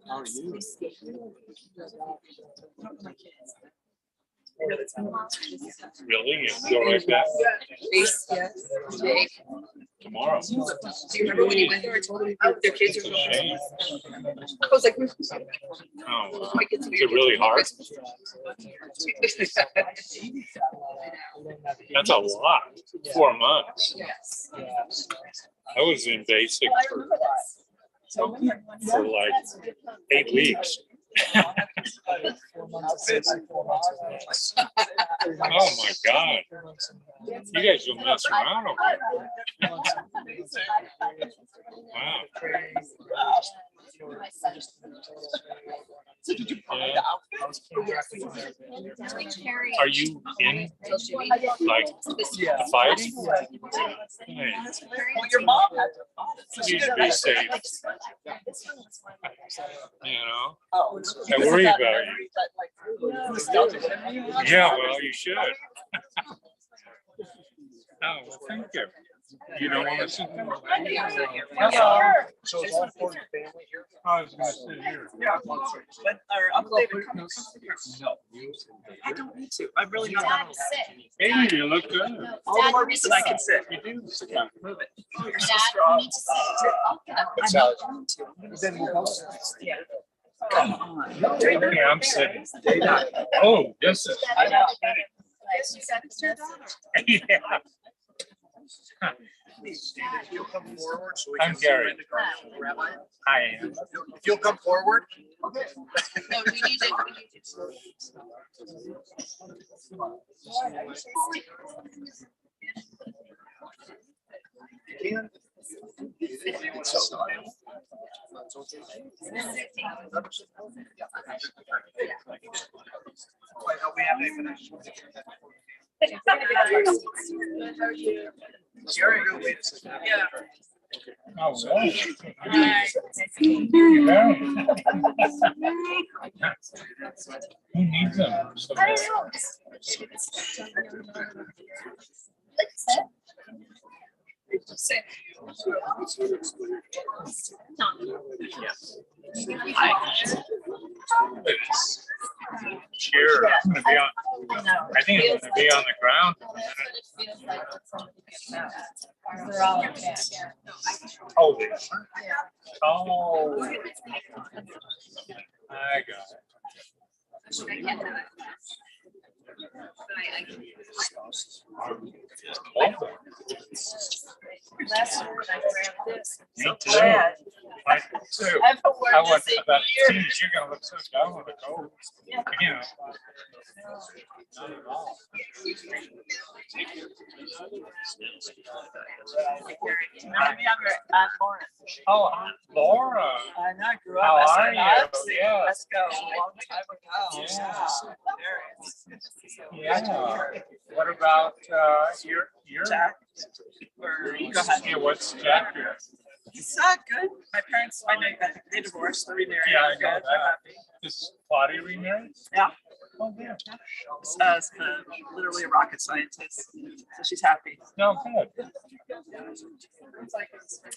How are you? Really? You feel like that? Yes. Tomorrow? Do you remember when you went there and told them their kids are Shame. I was like, Oh, is it really hard? That's a lot. 4 months. Yes. I was in basic for like 8 weeks. Oh my God. You guys don't mess around over here. Wow. So did you buy the outfit? Are you in like the fighting? Hey, Well, your mom had to buy it. So she you'd did be it. safe. You know? Oh, I worry about you. Nostalgic. Yeah, well, you should. Oh, well, thank you. You don't want to sit there? Hello. So it's all for your family here? I was going to sit here. Yeah. But our Uncle David comes here. No. I don't need to. I'm really not that old. Hey, you look good. All the more reason I can sit. You do. Move it. Oh, you're so strong. It's out. Then we'll go. Yeah. Come on. Yeah, I'm sitting. Oh, this is. I know. Yeah. You'll come forward so we I'm can see Gary. when the garden rabbi. I am. If you'll come forward. Okay. No, we need to. You can. We have any connection. Gary, go wait a second. Yeah. Oh, really? Hi. Yeah. Who needs them? So I don't know. Say. Sure. I'm gonna be on. I think I'm gonna be on the ground. They're all okay. Oh, they are? Oh. I got it. Last year when I grabbed this. Me So too. glad. I too. I've I worn went this about year. geez, you're gonna look so dumb with a coat. Yeah. You know. Remember me? I'm Lauren. Oh, Laura. I know, I grew up. How I are said, you? "Let's Yeah. Let's go. A long time ago. Yeah. Yeah. What about your Jack? Or you go ahead. Yeah, what's Jack here? He's good. My parents, they divorced, they're remarried. Yeah, I They're know good. They're that. happy. Is Claudia remarried? Yeah. Oh, yeah. Literally a rocket scientist. So she's happy. No, good.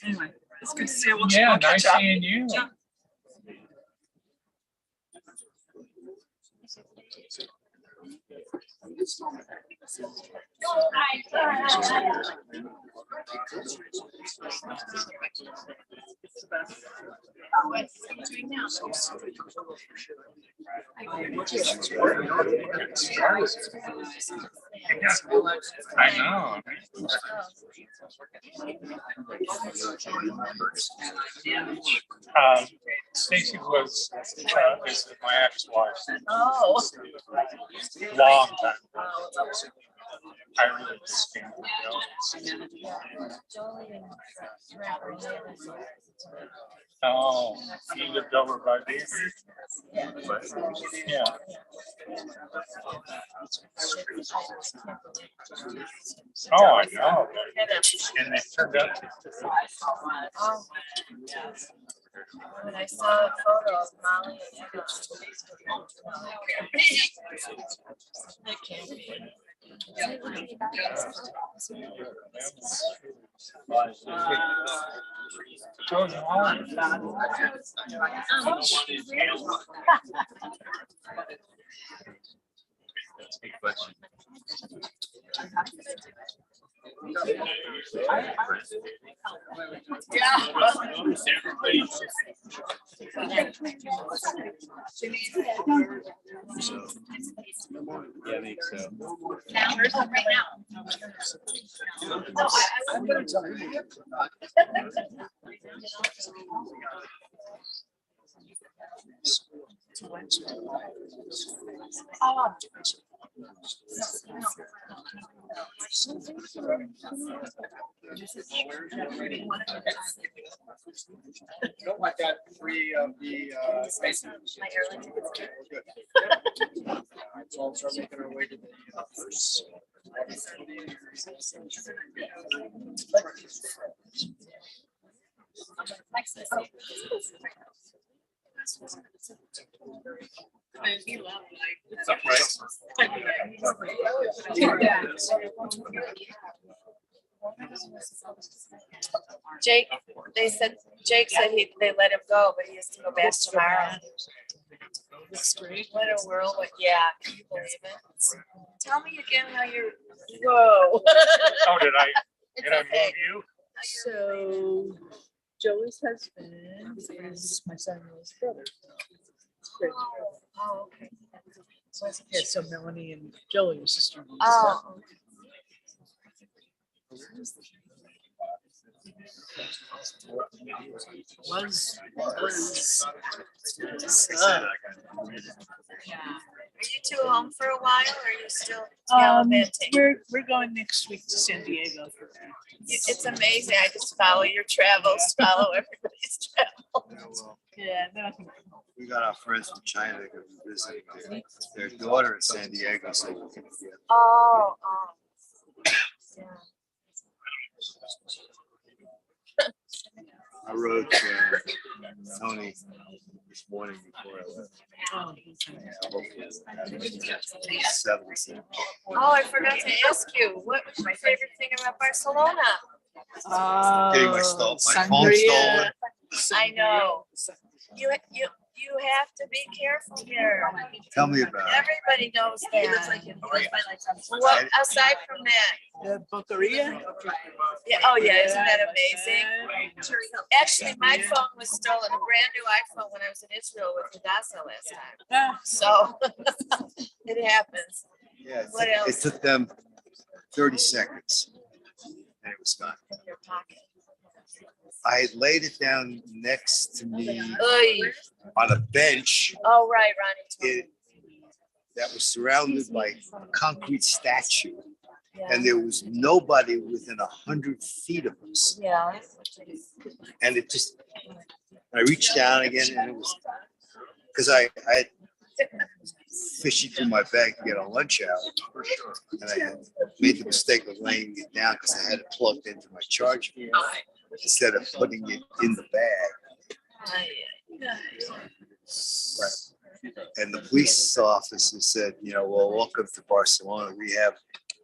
Anyway, it's good to see you. We'll Yeah, catch nice up. seeing you. Yeah. I know. Stacey was is my ex-wife. Oh. Long time ago. I really scammed Oh, he lived over by Beaver. But, yeah. Oh, I know. And they turned out to. Oh. When I saw a photo of Molly and Emma on Facebook, that can't be. That's a good question. So, yeah, I think so. I'm gonna tell you. You don't want that free of the space. So I'll start making our way to the first. Jake, Jake said they let him go, but he has to go back tomorrow. What a whirlwind, yeah, can you believe it? Tell me again how you're, whoa. Oh, did I It's move okay. you? So Joey's husband is my son-in-law's brother. Oh, okay. Yeah, so Melanie and Joey are sister. Oh, Was. are you two home for a while, or are you still gallivanting? We're going next week to San Diego for that. It's amazing, I just follow your travels, follow everybody's travels. Yeah, then I think. We got our friends from China that could visit their daughter in San Diego, so we can get. Oh, yeah. I wrote Tony this morning before I left. Oh, I forgot to ask you, what was your favorite thing about Barcelona? Getting my phone stolen. I know. You have to be careful here. Tell me about it. Everybody knows that. What, aside from that? The Boqueria? Yeah, oh yeah, isn't that amazing? Actually, my phone was stolen, a brand new iPhone when I was in Israel with Hadassah last time. Ah, So it happens. Yeah, What it else? took them 30 seconds and it was gone. In your pocket. I had laid it down next to me Oy. on a bench Oh, right, Ronnie. that was surrounded by a concrete statue, Yeah. and there was nobody within 100 feet of us. Yeah. And it just, I reached down again, and it was because I had fishing through my bag to get a lunch out, for sure. And I had made the mistake of laying it down because I had it plugged into my charger instead of putting it in the bag. And the police officer said, well, welcome to Barcelona.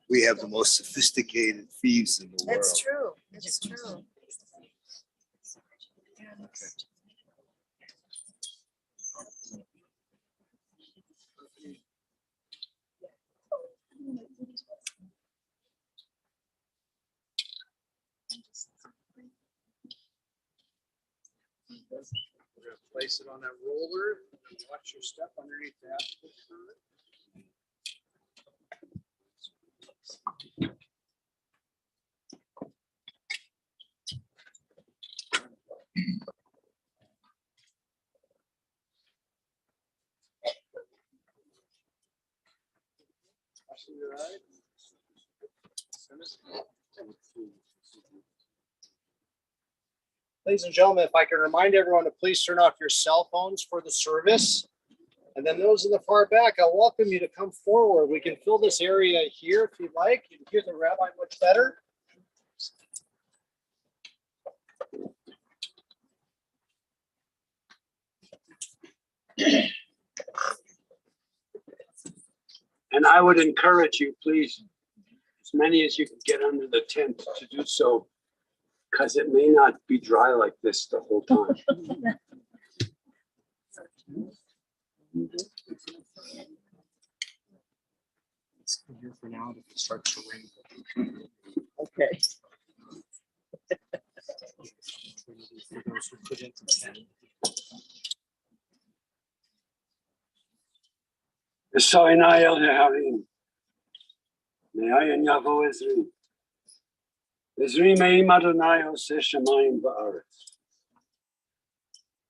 We have the most sophisticated thieves in the world. It's true. It's true. We're gonna place it on that roller and watch your step underneath that. Your eye. Ladies and gentlemen, if I can remind everyone to please turn off your cell phones for the service. And then those in the far back, I welcome you to come forward. We can fill this area here if you'd like. You can hear the rabbi much better. And I would encourage you, please, as many as you can get under the tent to do so, because it may not be dry like this the whole time. It's here for now, if it starts to rain. Okay. For those who put into the tent. Esoinai el Heharim. Me'ayin yavo Ezri. Ezri me'im Adonai oseh shamayim ba'aretz.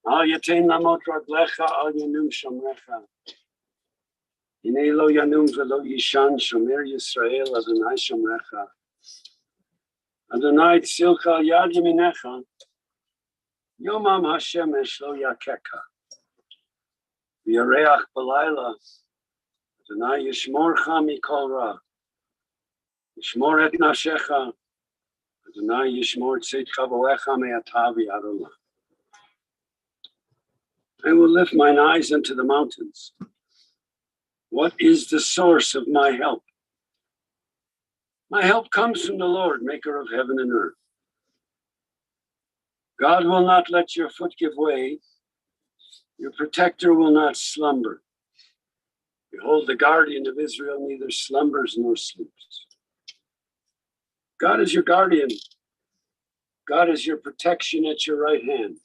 Al yatein lamot raglecha al yanum shomrecha. Hinei lo yanum velo yishan shomer Yisrael Adonai shomrecha. Adonai tzilcha al yad yaminecha. Yomam hashemesh lo yakeka. V'yareach b'layla. Adonai yishmorcha mikol ra. Yishmor et nashecha. Adonai yishmor tzedcha bo'echa me'ata v'yad olam. I will lift mine eyes unto the mountains. What is the source of my help? My help comes from the Lord, maker of heaven and earth. God will not let your foot give way. Your protector will not slumber. Behold, the guardian of Israel neither slumbers nor sleeps. God is your guardian. God is your protection at your right hand.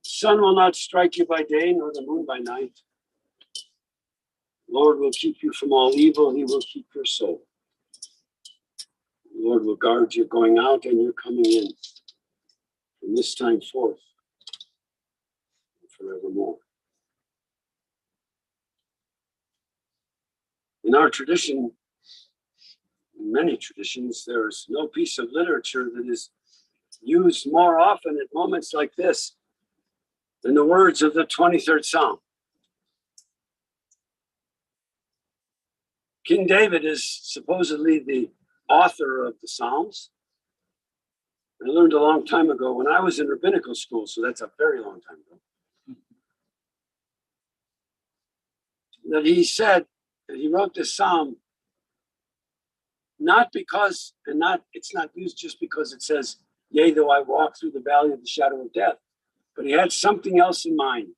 The sun will not strike you by day, nor the moon by night. The Lord will keep you from all evil. He will keep your soul. The Lord will guard you going out and your coming in from this time forth and forevermore. In our tradition, in many traditions, there is no piece of literature that is used more often at moments like this than the words of the 23rd Psalm. King David is supposedly the author of the Psalms. I learned a long time ago when I was in rabbinical school, so that's a very long time ago, that he said that he wrote this Psalm not because, it's not used just because it says, yea, though I walk through the valley of the shadow of death, but he had something else in mind.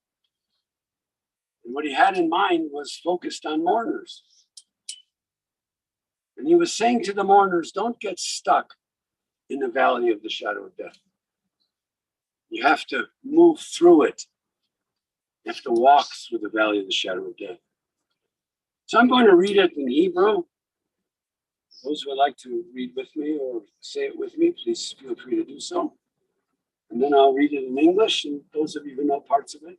And what he had in mind was focused on mourners. And he was saying to the mourners, don't get stuck in the valley of the shadow of death. You have to move through it. You have to walk through the valley of the shadow of death. So I'm going to read it in Hebrew. Those who would like to read with me or say it with me, please feel free to do so. And then I'll read it in English, and those of you who know parts of it,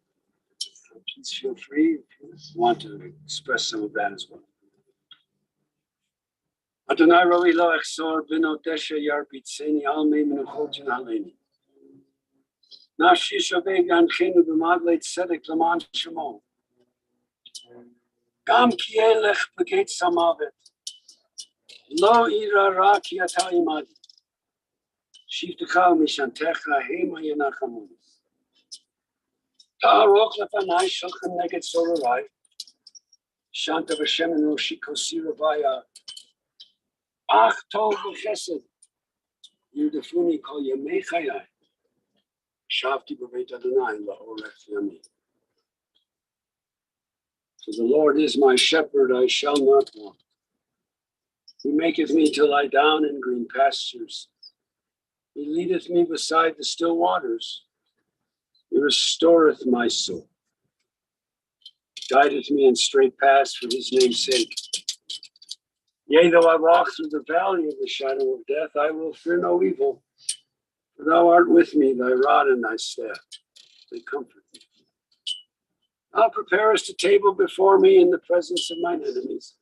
please feel free if you want to express some of that as well. Adonai roi lo echsor bino tesha yarbitzeni almei menuchot yanaleni. Nafshi shavei ganchenu b'maglei tzedek l'man shemo. Gam ki elech b'geit samavet. Lo ira ra ki ata imadi. Shivtecha mishantecha hema yenachamoni. Ta'arok lefanai shochem neged sororai. Shanta v'shem enu shikosi ravaya. Ach tov v'chesed. Yudefuni kol yemei chayai. Shavti b'beit Adonai la'orech yami. So the Lord is my shepherd, I shall not want. He maketh me to lie down in green pastures. He leadeth me beside the still waters. He restoreth my soul. Guideth me in straight paths for his name's sake. Yea, though I walk through the valley of the shadow of death, I will fear no evil. For thou art with me, thy rod and thy staff, they comfort me. Thou preparest a table before me in the presence of mine enemies.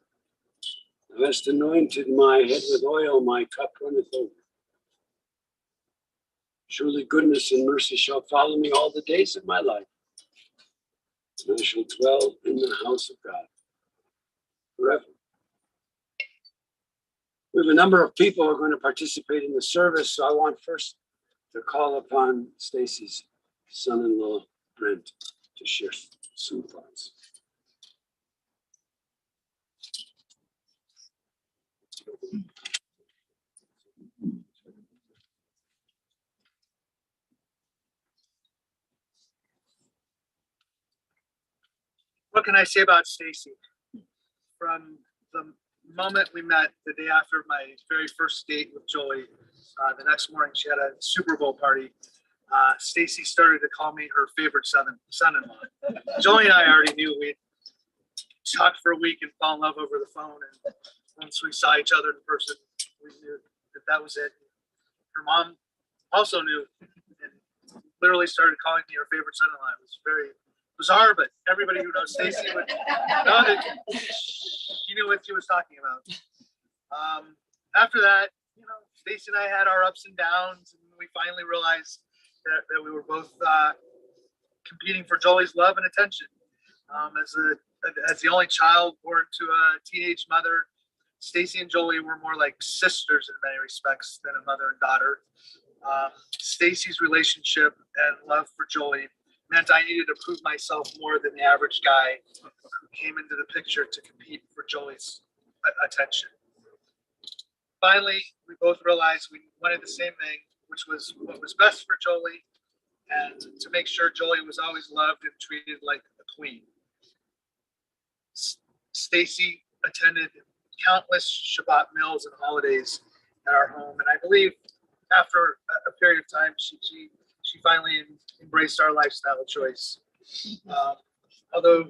Thou hast anointed my head with oil, my cup runneth over. Surely goodness and mercy shall follow me all the days of my life, and I shall dwell in the house of God forever. We have a number of people who are going to participate in the service, so I want first to call upon Stacey's son-in-law, Brent, to share some thoughts. What can I say about Stacey? From the moment we met, the day after my very first date with Jolie, the next morning she had a Super Bowl party. Stacey started to call me her favorite son-in-law. Jolie and I already knew we'd talked for a week and fall in love over the phone. And once we saw each other in person, we knew that was it. Her mom also knew and literally started calling me her favorite son-in-law. It was very bizarre, but everybody who knows Stacey would know that she knew what she was talking about. After that, Stacey and I had our ups and downs, and we finally realized that we were both competing for Jolie's love and attention. As the only child born to a teenage mother, Stacey and Jolie were more like sisters in many respects than a mother and daughter. Stacey's relationship and love for Jolie meant I needed to prove myself more than the average guy who came into the picture to compete for Jolie's attention. Finally, we both realized we wanted the same thing, which was what was best for Jolie, and to make sure Jolie was always loved and treated like a queen. Stacey attended countless Shabbat meals and holidays at our home, and I believe after a period of time, she finally embraced our lifestyle choice. Although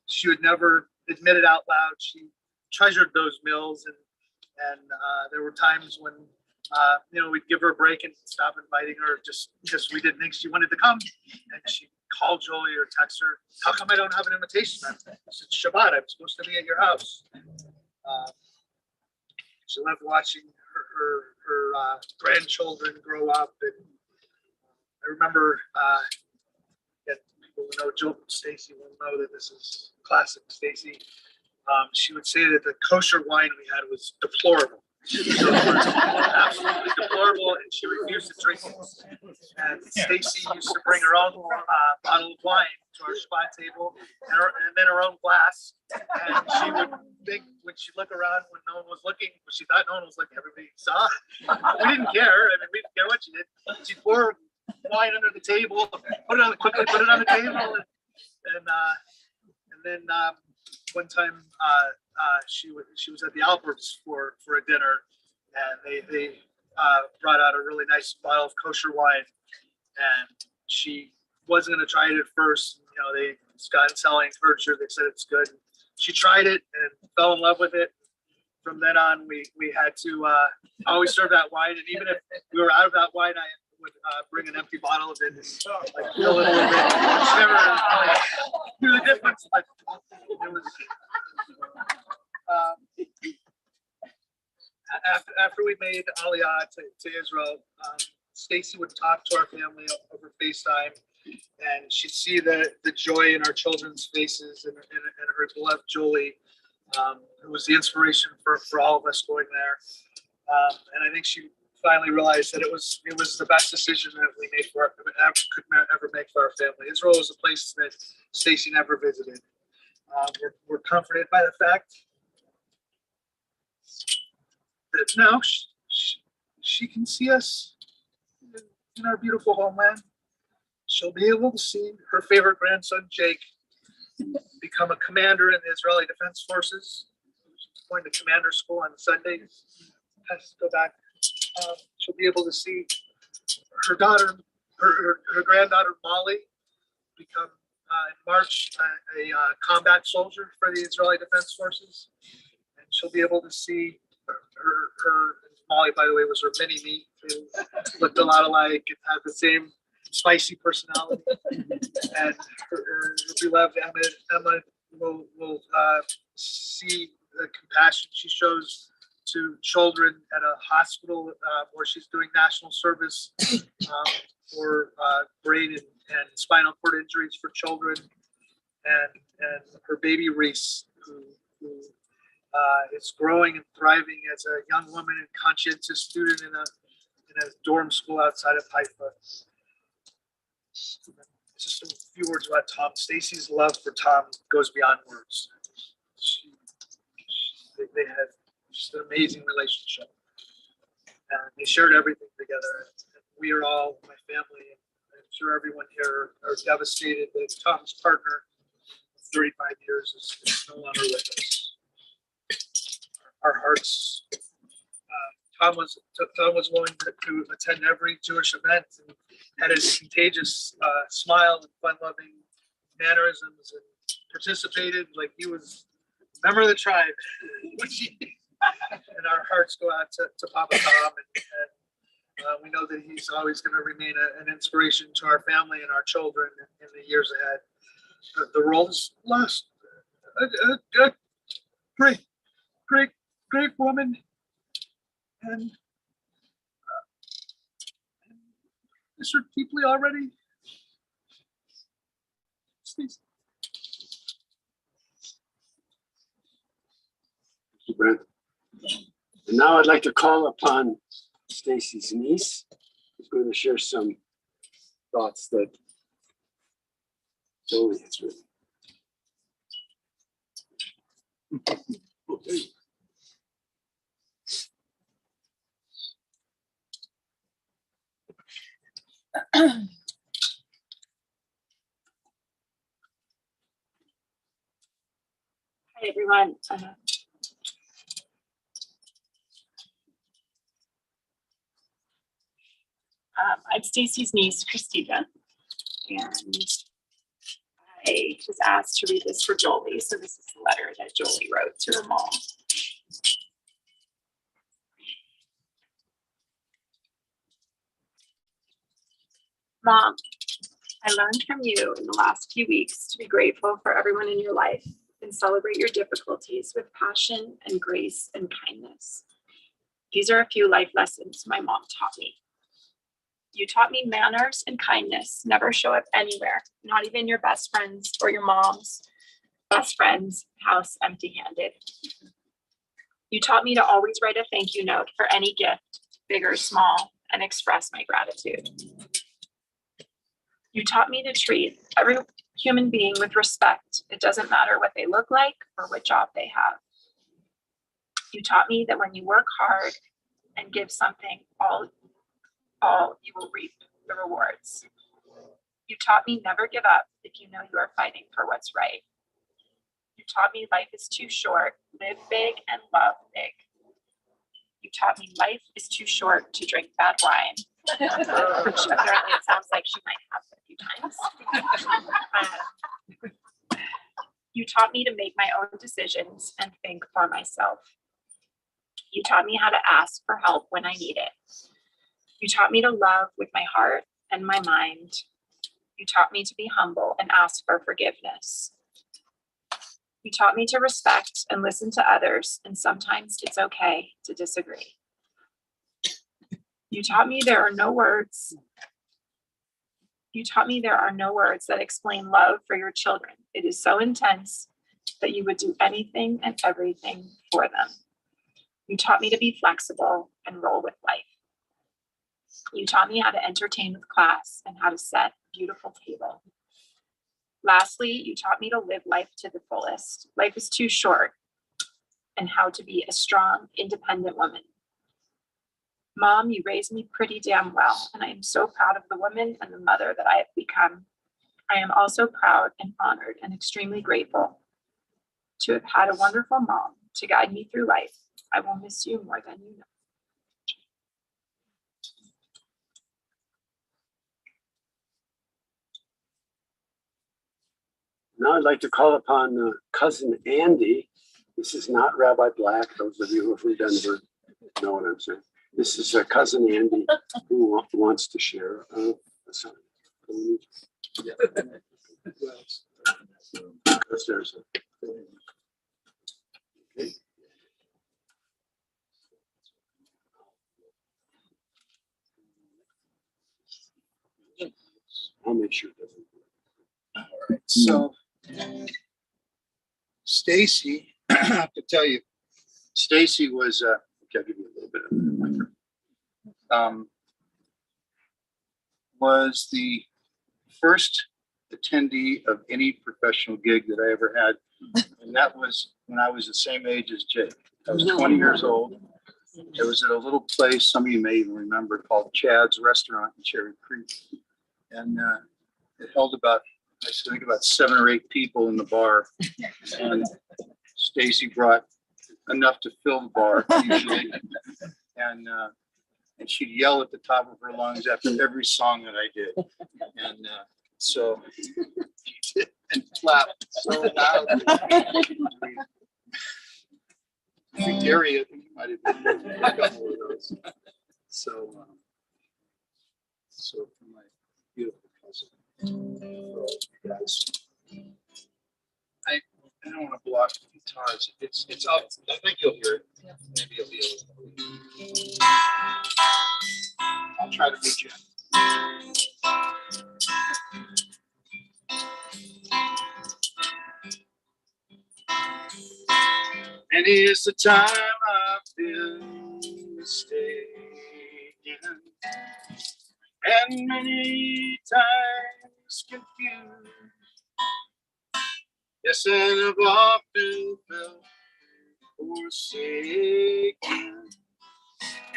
she would never admit it out loud, she treasured those meals, and there were times when we'd give her a break and stop inviting her just because we didn't think she wanted to come, and she'd call Jolie or text her, "How come I don't have an invitation? It's Shabbat. I'm supposed to be at your house." She loved watching her grandchildren grow up, and I remember people who know Stacey will know that this is classic Stacey. She would say that the kosher wine we had was deplorable. Absolutely deplorable, and she refused to drink it. And Stacey used to bring her own bottle of wine to our Shabbat table, and then her own glass. And she would think, when she'd look around when no one was looking, when she thought no one was looking, everybody saw. We didn't care. I mean, we didn't care what she did. She'd pour wine under the table, quickly put it on the table, and then one time she was at the Alberts for a dinner, and they brought out a really nice bottle of kosher wine, and she wasn't going to try it at first. Scott and Sally encouraged her. They said it's good. She tried it and fell in love with it. From then on, we had to always serve that wine, and even if we were out of that wine, I would bring an empty bottle of it and fill it a little bit. She never knew the difference, but it was. After we made Aliyah to Israel, Stacey would talk to our family over FaceTime, and she'd see the joy in our children's faces and her beloved Jolie, who was the inspiration for all of us going there. And I think she finally realized that it was the best decision that we made could ever make for our family. Israel was a place that Stacey never visited. We're comforted by the fact that now she can see us in our beautiful homeland. She'll be able to see her favorite grandson, Jake, become a commander in the Israeli Defense Forces. She's going to commander school on Sundays. Has to go back. She'll be able to see her daughter, her granddaughter, Molly, become in March a combat soldier for the Israeli Defense Forces. And she'll be able to see her Molly, by the way, was her mini-me, who looked a lot alike and had the same spicy personality. And her beloved Emma will see the compassion she shows to children at a hospital where she's doing national service for brain and spinal cord injuries for children. And her baby Reese, who is growing and thriving as a young woman and conscientious student in a dorm school outside of Haifa. Just a few words about Tom. Stacey's love for Tom goes beyond words. They had just an amazing relationship. And they shared everything together. And we are all, my family, and I'm sure everyone here are devastated that Tom's partner 35 years is no longer with us. Our hearts. Tom was willing to attend every Jewish event and had his contagious smile and fun-loving mannerisms and participated like he was a member of the tribe. And our hearts go out to Papa Tom, and we know that he's always going to remain an inspiration to our family and our children in the years ahead. The world's lost a great woman, and miss her deeply already. Stacey. Thank you, Brent. And now I'd like to call upon Stacey's niece, who's going to share some thoughts that Jolie has written. Hi, everyone. I'm Stacey's niece, Christina, and I was asked to read this for Jolie. So this is the letter that Jolie wrote to her mom. Mom, I learned from you in the last few weeks to be grateful for everyone in your life and celebrate your difficulties with passion and grace and kindness. These are a few life lessons my mom taught me. You taught me manners and kindness never show up anywhere, not even your best friends or your mom's best friend's house empty-handed. You taught me to always write a thank you note for any gift, big or small, and express my gratitude. You taught me to treat every human being with respect. It doesn't matter what they look like or what job they have. You taught me that when you work hard and give something, all you will reap the rewards. You taught me never give up if you know you are fighting for what's right. You taught me life is too short, live big and love big. You taught me life is too short to drink bad wine. Which apparently it sounds like she might have a few times. You taught me to make my own decisions and think for myself. You taught me how to ask for help when I need it. You taught me to love with my heart and my mind. You taught me to be humble and ask for forgiveness. You taught me to respect and listen to others, and sometimes it's okay to disagree. You taught me there are no words. You taught me there are no words that explain love for your children. It is so intense that you would do anything and everything for them. You taught me to be flexible and roll with life. You taught me how to entertain with class and how to set a beautiful table. Lastly, you taught me to live life to the fullest. Life is too short, and how to be a strong, independent woman. Mom, you raised me pretty damn well, and I am so proud of the woman and the mother that I have become. I am also proud and honored and extremely grateful to have had a wonderful mom to guide me through life. I will miss you more than you know. Now I'd like to call upon cousin Andy. This is not Rabbi Black. Those of you who are from Denver know what I'm saying. This is cousin Andy who wants to share a song. Yeah. Upstairs. Okay. I'll make sure it doesn't. All right, so Stacey, I have to tell you, Stacey was, okay, I'll give you a little bit of the microphone. Was the first attendee of any professional gig that I ever had. And that was when I was the same age as Jake. I was 20 years old. It was at a little place, some of you may even remember, called Chad's Restaurant in Cherry Creek. And it held about think about 7 or 8 people in the bar, and Stacy brought enough to fill the bar usually, and she'd yell at the top of her lungs after every song that I did, and so she did, and clap so loudly. I think Gary, I think he might have been a couple of those. So for my beautiful cousin, for all you guys. I don't want to block the guitars. It's up. I think you'll hear it. Maybe you'll be able to. I'll try to beat you. Many is the time I've been mistaken, and many times confused. Yes, and I've often felt forsaken,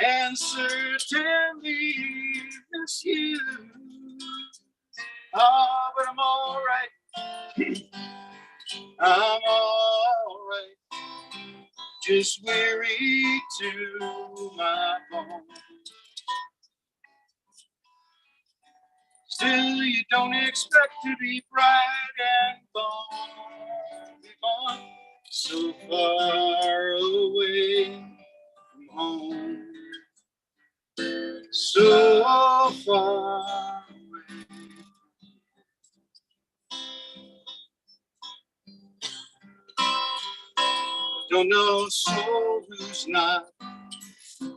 and certainly misused. Oh, but I'm all right. I'm all right. Just weary to my bone. Still, you don't expect to be bright and gone, so far away from home, so far away. Don't know soul who's not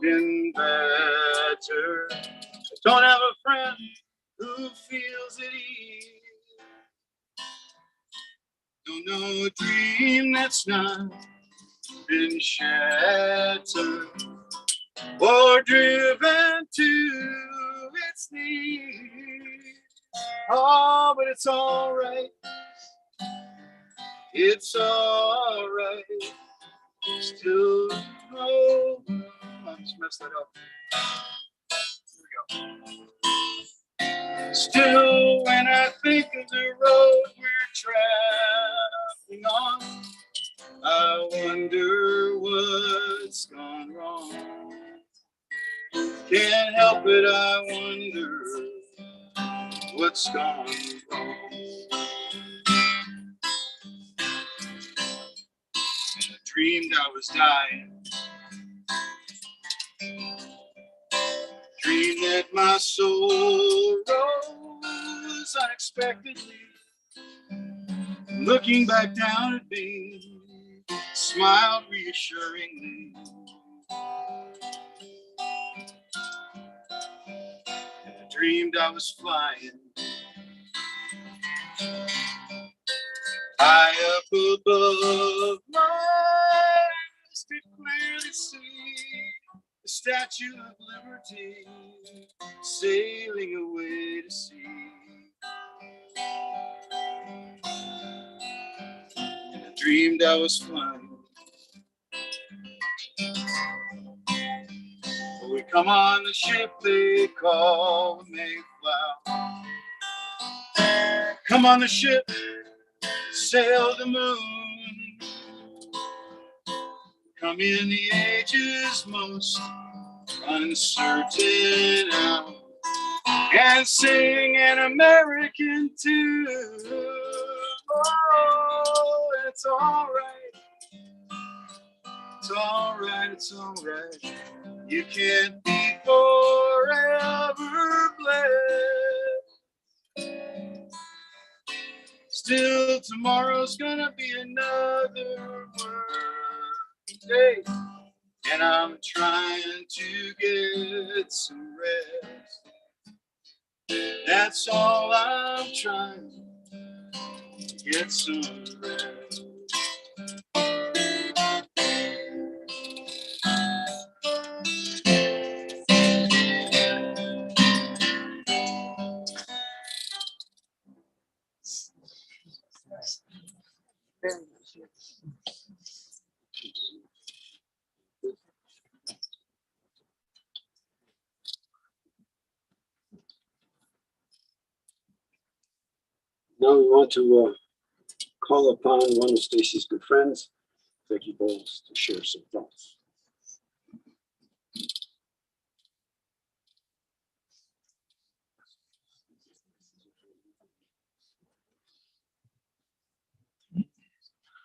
been better. Don't have a friend who feels at ease. Don't know a dream that's not been shattered or driven to its knees. Oh, but it's all right. It's all right. Still, oh, I just messed that up. Here we go. Still, when I think of the road we're traveling on, I wonder what's gone wrong. Can't help it, I wonder what's gone wrong. I dreamed I was dying. Dreamed that my soul rose unexpectedly, looking back down at me, smiled reassuringly. I dreamed I was flying high up above my eyes, could clearly see the Statue of Liberty sailing away to sea. And I dreamed I was flying. Well, we come on the ship they call the Mayflower. Come on the ship, sail the moon. Come in the age's most uncertain hour and sing an American tune. Oh, it's all right. It's all right. It's all right. You can't be forever blessed. Still, tomorrow's gonna be another work day, and I'm trying to get some rest. That's all I'm trying, to get some rest. Now we want to call upon one of Stacey's good friends, Vicki Bowles, to share some thoughts.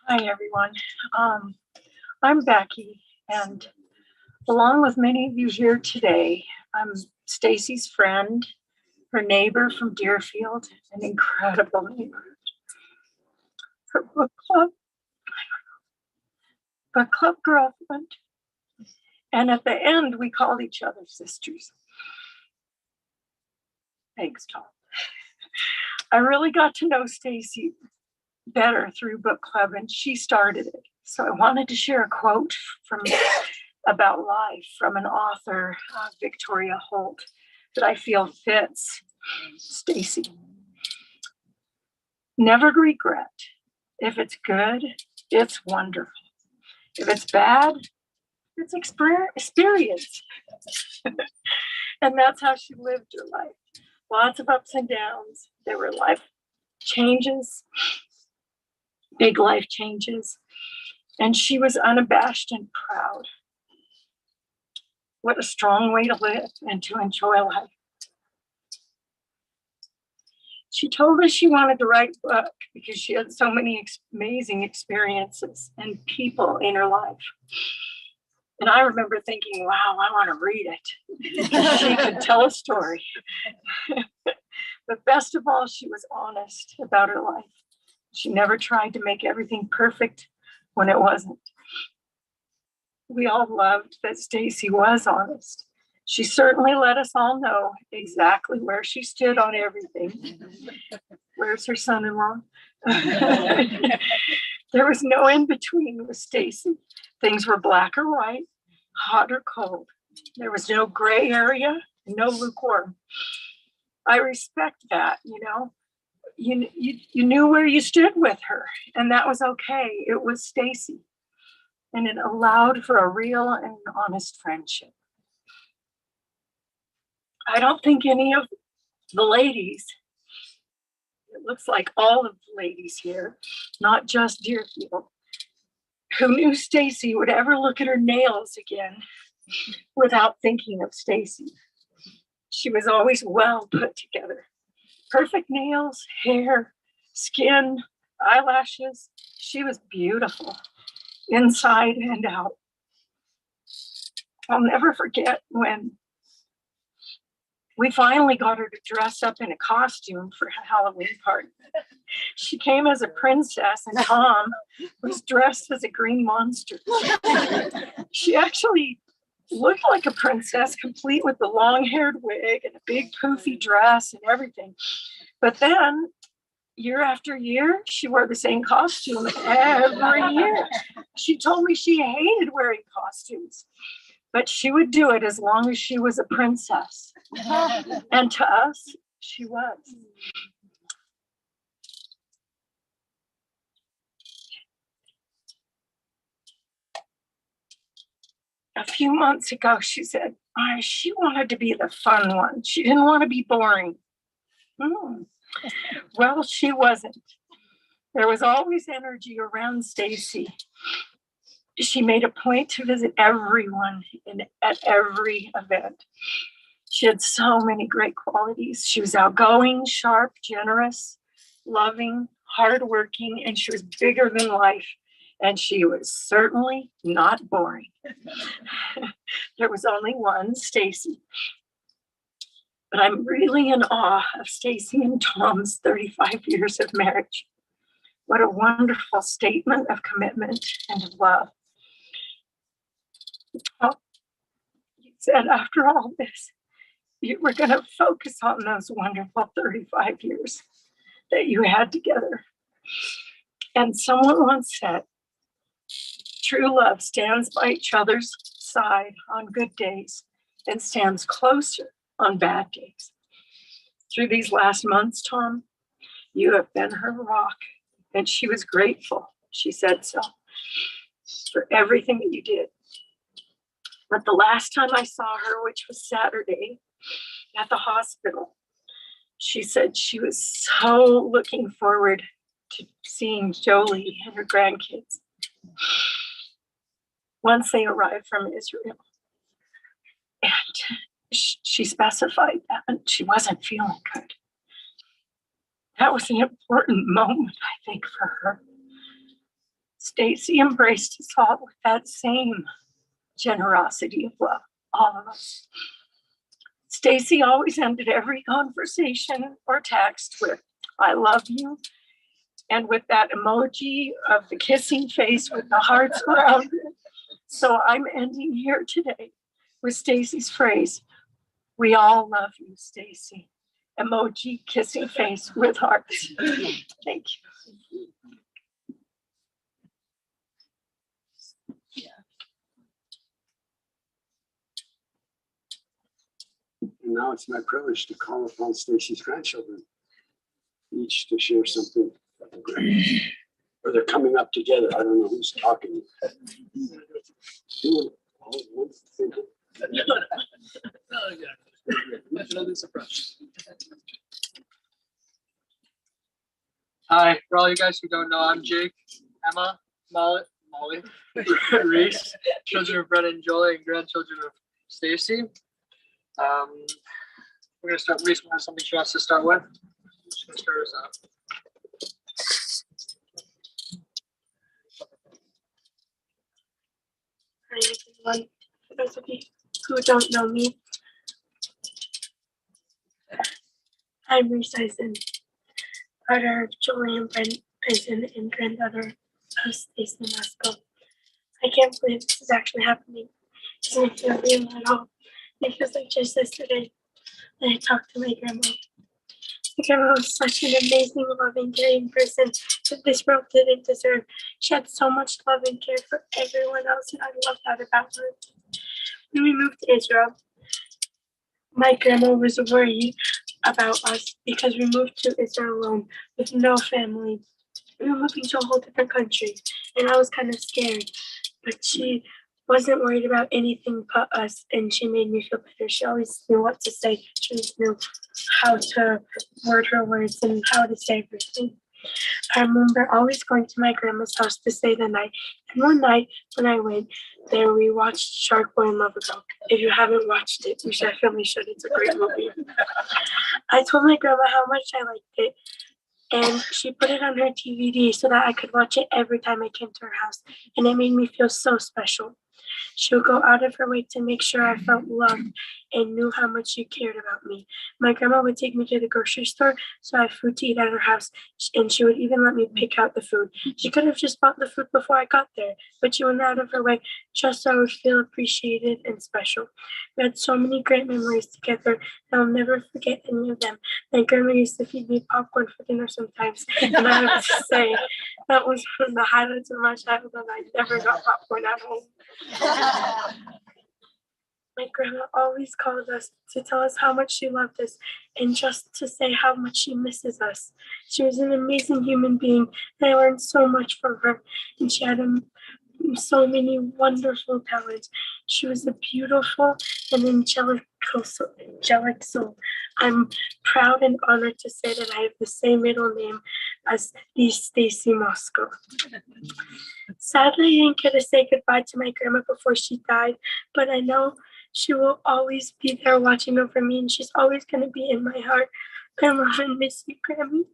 Hi, everyone. I'm Becky, and along with many of you here today, I'm Stacey's friend, her neighbor from Deerfield, an incredible neighbor. Her book club girlfriend. And at the end, we called each other sisters. Thanks, Tom. I really got to know Stacey better through book club, and she started it. So I wanted to share a quote about life from an author, Victoria Holt, that I feel fits Stacey. Never regret. If it's good, it's wonderful. If it's bad, it's experience. And that's how she lived her life. Lots of ups and downs. There were life changes, big life changes. And she was unabashed and proud. What a strong way to live and to enjoy life. She told us she wanted to write a book because she had so many amazing experiences and people in her life. And I remember thinking, wow, I want to read it. She could tell a story. But best of all, she was honest about her life. She never tried to make everything perfect when it wasn't. We all loved that Stacey was honest. She certainly let us all know exactly where she stood on everything. Where's her son-in-law? There was no in between with Stacey. Things were black or white, hot or cold. There was no gray area, no lukewarm. I respect that, you know. You knew where you stood with her, and that was okay. It was Stacey, and it allowed for a real and honest friendship. I don't think any of the ladies, it looks like all of the ladies here, not just Deerfield, who knew Stacey would ever look at her nails again without thinking of Stacey. She was always well put together. Perfect nails, hair, skin, eyelashes. She was beautiful, inside and out. I'll never forget when we finally got her to dress up in a costume for a Halloween party. She came as a princess, and Tom was dressed as a green monster. She actually looked like a princess, complete with the long-haired wig and a big poofy dress and everything. But then, year after year, she wore the same costume every year. She told me she hated wearing costumes, but she would do it as long as she was a princess. And to us, she was. A few months ago, she said she wanted to be the fun one. She didn't want to be boring. Well, she wasn't. There was always energy around Stacey. She made a point to visit everyone at every event. She had so many great qualities. She was outgoing, sharp, generous, loving, hardworking, and she was bigger than life. And she was certainly not boring. There was only one Stacey. But I'm really in awe of Stacey and Tom's 35 years of marriage. What a wonderful statement of commitment and of love. You said after all this, you were going to focus on those wonderful 35 years that you had together. And someone once said, true love stands by each other's side on good days and stands closer on bad days. Through these last months, Tom, you have been her rock, and she was grateful. She said so for everything that you did. But the last time I saw her, which was Saturday at the hospital, She said she was so looking forward to seeing Jolie and her grandkids once they arrived from Israel. And she specified that she wasn't feeling good. That was an important moment, I think, for her. Stacey embraced us all with that same generosity of love, all of us. Stacey always ended every conversation or text with, "I love you," and with that emoji of the kissing face with the hearts around it. So I'm ending here today with Stacey's phrase, "We all love you, Stacey." Emoji kissing face with hearts. Thank you. And now it's my privilege to call upon Stacey's grandchildren, each to share something. Or they're coming up together. I don't know who's talking. Hi, for all you guys who don't know, I'm Jake, Emma, Molly, Reese, children of Brett and Jolie, and grandchildren of Stacey. We're gonna start. Reese has something she wants to start with. She's gonna start us out. Hi everyone. For those of you who don't know me, I'm Reese Eisen, daughter of Jolie and Brent Eisen and granddaughter of Stacey Mosko. I can't believe this is actually happening. It doesn't feel real at all. It feels like just yesterday that I talked to my grandma. My grandma was such an amazing, loving, caring person that this world didn't deserve. She had so much love and care for everyone else, and I love that about her. When we moved to Israel, my grandma was worried about us because we moved to Israel alone with no family. We were moving to a whole different country, and I was kind of scared. But she wasn't worried about anything but us, and she made me feel better. She always knew what to say. She always knew how to word her words and how to say everything. I remember always going to my grandma's house to stay the night. And one night when I went there, we watched Shark Boy and Love Ago. If you haven't watched it, you definitely should. It's a great movie. I told my grandma how much I liked it, and she put it on her DVD so that I could watch it every time I came to her house. And it made me feel so special. She would go out of her way to make sure I felt loved and knew how much she cared about me. My grandma would take me to the grocery store so I had food to eat at her house, and she would even let me pick out the food. She could have just bought the food before I got there, but she went out of her way just so I would feel appreciated and special. We had so many great memories together, and I'll never forget any of them. My grandma used to feed me popcorn for dinner sometimes, and I have to say, that was one of the highlights of my childhood. I never got popcorn at home. My grandma always called us to tell us how much she loved us and just to say how much she misses us. She was an amazing human being, and I learned so much from her, and she had so many wonderful talents. She was a beautiful and angelic soul. I'm proud and honored to say that I have the same middle name as the Stacey Mosko. Sadly, I didn't get to say goodbye to my grandma before she died, but I know she will always be there watching over me, and she's always going to be in my heart. I love and miss you, Grammy.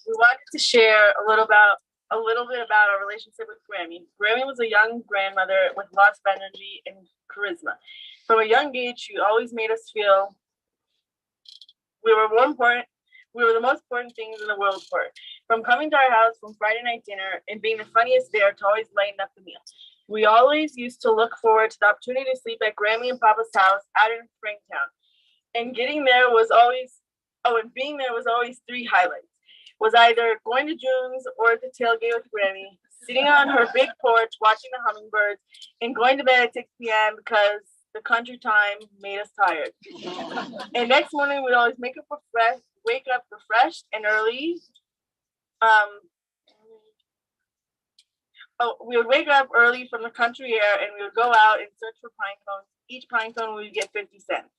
We wanted to share a little bit about our relationship with Grammy. Grammy was a young grandmother with lots of energy and charisma. From a young age, she always made us feel we were the most important things in the world for her. From coming to our house from Friday night dinner and being the funniest there to always lighten up the meal. We always used to look forward to the opportunity to sleep at Grammy and Papa's house out in Springtown. And being there was always three highlights. Was either going to June's or at the tailgate with Grammy, sitting on her big porch watching the hummingbirds, and going to bed at 6 p.m. because the country time made us tired. And next morning we'd always wake up refreshed and early. we would wake up early from the country air and we would go out and search for pine cones. Each pine cone we would get 50 cents.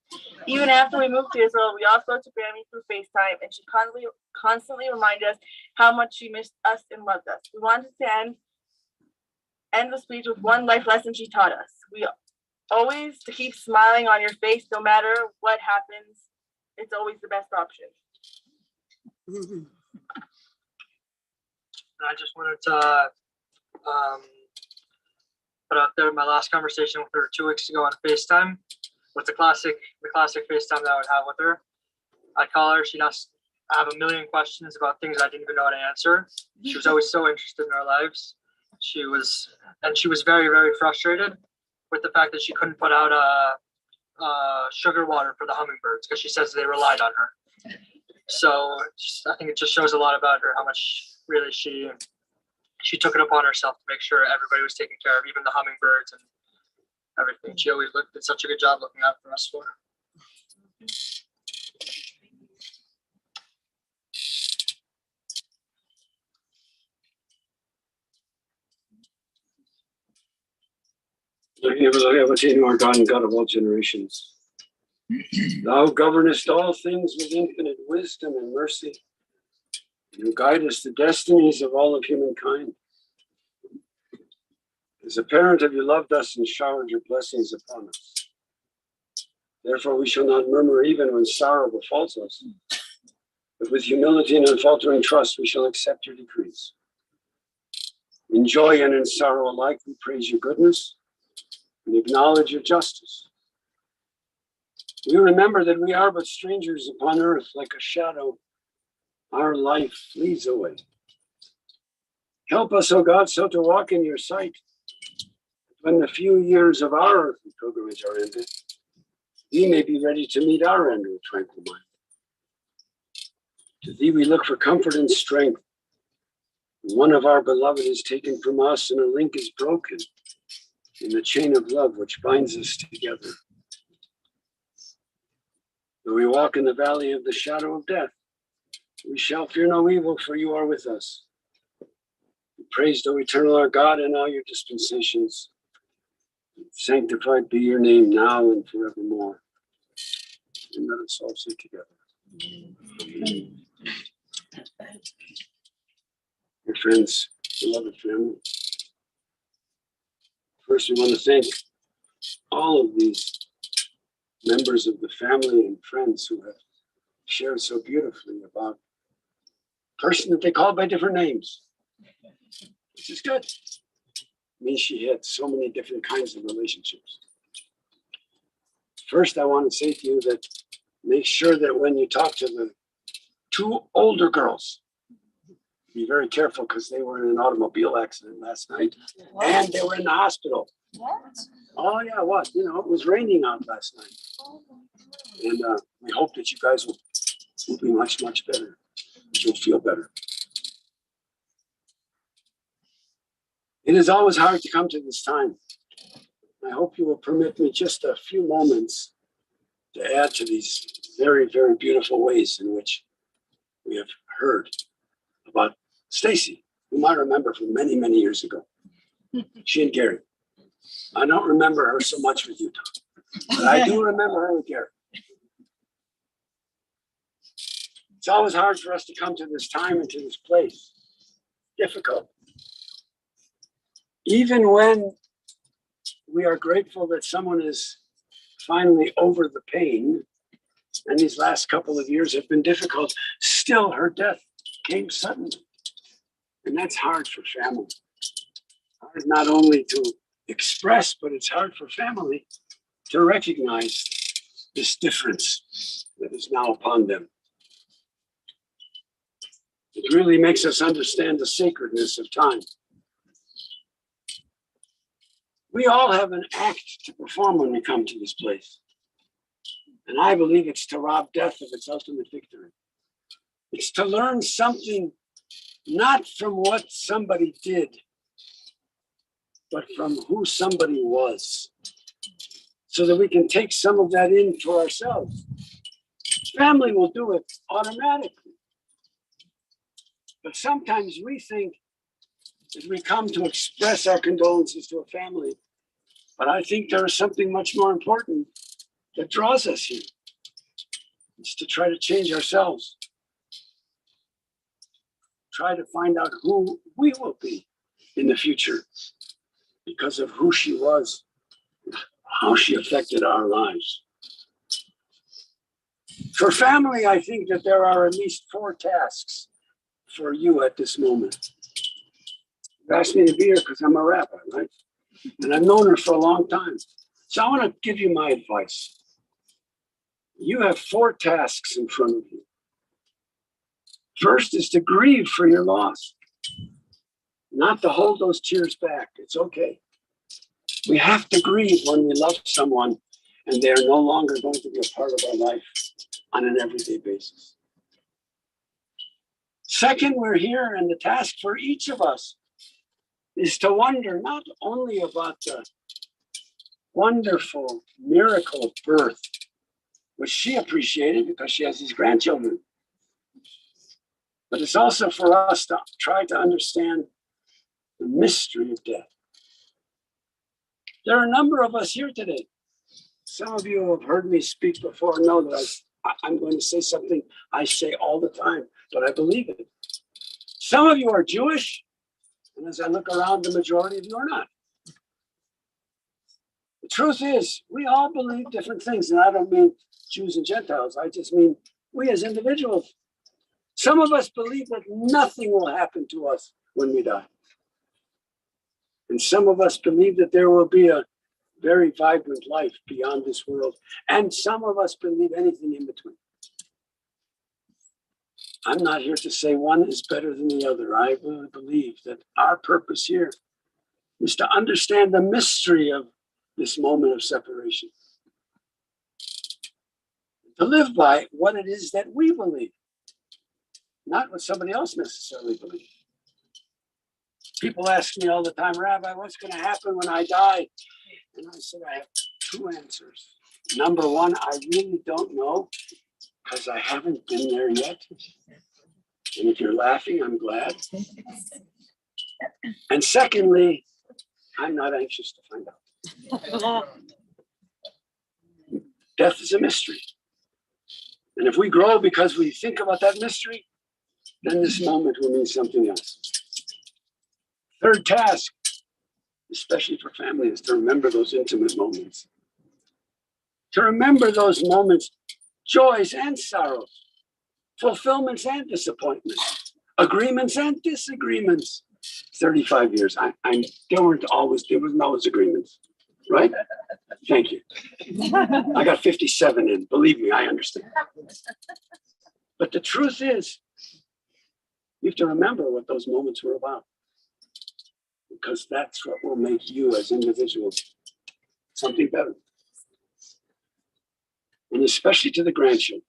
Even after we moved to Israel, we all spoke to Grammy through FaceTime, and she constantly reminded us how much she missed us and loved us. We wanted to end the speech with one life lesson she taught us. We always to keep smiling on your face no matter what happens. It's always the best option. And I just wanted to put out there my last conversation with her 2 weeks ago on FaceTime with the classic FaceTime that I would have with her. I'd call her, she'd ask, I have a million questions about things I didn't even know how to answer. She was always so interested in our lives. She was very, very frustrated with the fact that she couldn't put out sugar water for the hummingbirds because she says they relied on her. So I think it just shows a lot about her, how much really she took it upon herself to make sure everybody was taken care of, even the hummingbirds and everything. She always did such a good job looking out for us for her. Our God and God of all generations. Thou governest all things with infinite wisdom and mercy. You guidest the destinies of all of humankind. As a parent have you loved us and showered your blessings upon us. Therefore we shall not murmur even when sorrow befalls us. But with humility and unfaltering trust we shall accept your decrees. In joy and in sorrow alike we praise your goodness and acknowledge your justice. We remember that we are but strangers upon earth, like a shadow. Our life flees away. Help us, O God, so to walk in your sight. When the few years of our earthly pilgrimage are ended, we may be ready to meet our end with tranquil mind. To thee we look for comfort and strength. One of our beloved is taken from us, and a link is broken in the chain of love which binds us together. Though we walk in the valley of the shadow of death, we shall fear no evil, for you are with us. Praised, O eternal our God, in all your dispensations. Sanctified be your name now and forevermore. And let us all say together. Dear friends, beloved family, first we want to thank all of these members of the family and friends who have shared so beautifully about a person that they call by different names. This is good. It means she had so many different kinds of relationships. First, I want to say to you that make sure that when you talk to the two older girls, be very careful because they were in an automobile accident last night. What? And they were in the hospital. What? Oh yeah, what? You know, it was raining out last night. And we hope that you guys will be much, much better. You'll feel better. It is always hard to come to this time. I hope you will permit me just a few moments to add to these very, very beautiful ways in which we have heard about Stacey, whom I remember from many, many years ago. She and Gary. I don't remember her so much with you, Tom, but I do remember her with Gary. It's always hard for us to come to this time and to this place. Difficult. Even when we are grateful that someone is finally over the pain, and these last couple of years have been difficult, still her death came suddenly. And that's hard for family. Hard not only to express, but it's hard for family to recognize this difference that is now upon them. It really makes us understand the sacredness of time. We all have an act to perform when we come to this place. And I believe it's to rob death of its ultimate victory. It's to learn something not from what somebody did, but from who somebody was, so that we can take some of that in for ourselves. Family will do it automatically. But sometimes we think that we come to express our condolences to a family. But I think there is something much more important that draws us here. It's to try to change ourselves. Try to find out who we will be in the future because of who she was, how she affected our lives. For family, I think that there are at least 4 tasks for you at this moment. You've asked me to be here because I'm a rabbi, right? And I've known her for a long time. So I want to give you my advice. You have 4 tasks in front of you. First is to grieve for your loss, not to hold those tears back. It's okay. We have to grieve when we love someone and they're no longer going to be a part of our life on an everyday basis. Second, we're here, and the task for each of us is to wonder not only about the wonderful miracle of birth, which she appreciated because she has these grandchildren, but it's also for us to try to understand the mystery of death. There are a number of us here today. Some of you who have heard me speak before know that I'm going to say something I say all the time, but I believe it. Some of you are Jewish, and as I look around, the majority of you are not. The truth is, we all believe different things, and I don't mean Jews and Gentiles. I just mean we as individuals. Some of us believe that nothing will happen to us when we die. And some of us believe that there will be a very vibrant life beyond this world. And some of us believe anything in between. I'm not here to say one is better than the other. I really believe that our purpose here is to understand the mystery of this moment of separation. To live by what it is that we believe, not what somebody else necessarily believes. People ask me all the time, Rabbi, what's going to happen when I die? And I said, I have 2 answers. Number 1, I really don't know because I haven't been there yet. And if you're laughing, I'm glad. And secondly, I'm not anxious to find out. Death is a mystery. And if we grow because we think about that mystery, then this moment will mean something else. Third task, especially for family, is to remember those intimate moments. To remember those moments, joys and sorrows, fulfillments and disappointments, agreements and disagreements. 35 years, there wasn't always agreements, right? Thank you. I got 57 in, believe me, I understand. But the truth is, you have to remember what those moments were about, because that's what will make you as individuals something better. And especially to the grandchildren.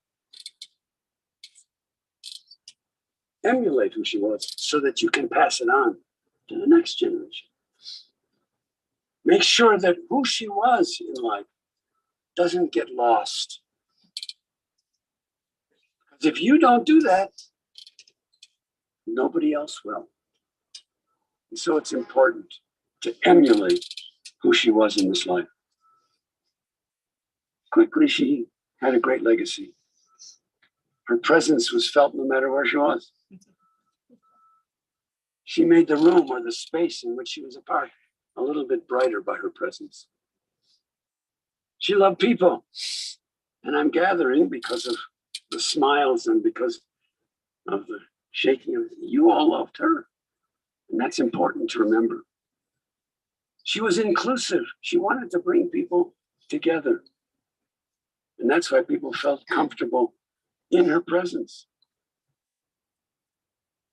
Emulate who she was so that you can pass it on to the next generation. Make sure that who she was in life doesn't get lost. Because if you don't do that, nobody else will. And so it's important to emulate who she was in this life. Quickly, she had a great legacy. Her presence was felt no matter where she was. She made the room or the space in which she was a part a little bit brighter by her presence. She loved people. And I'm gathering because of the smiles and because of the shaking of, you all loved her. And that's important to remember. She was inclusive. She wanted to bring people together. And that's why people felt comfortable in her presence.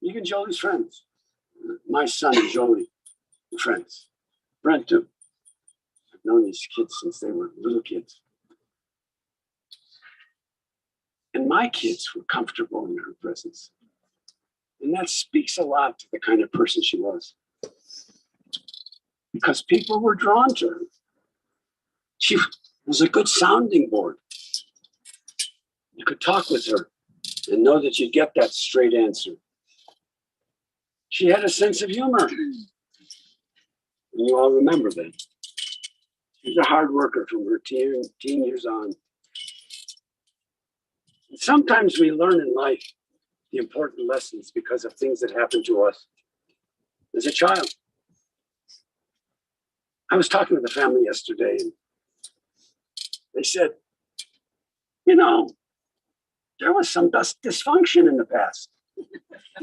Even Jolie's friends. My son and Jolie were friends. Brent too. I've known these kids since they were little kids. And my kids were comfortable in her presence. And that speaks a lot to the kind of person she was. Because people were drawn to her. She was a good sounding board. You could talk with her and know that you'd get that straight answer. She had a sense of humor. And you all remember that. She was a hard worker from her teen years on. And sometimes we learn in life the important lessons because of things that happened to us as a child. I was talking with a family yesterday, and they said, you know, there was some dysfunction in the past.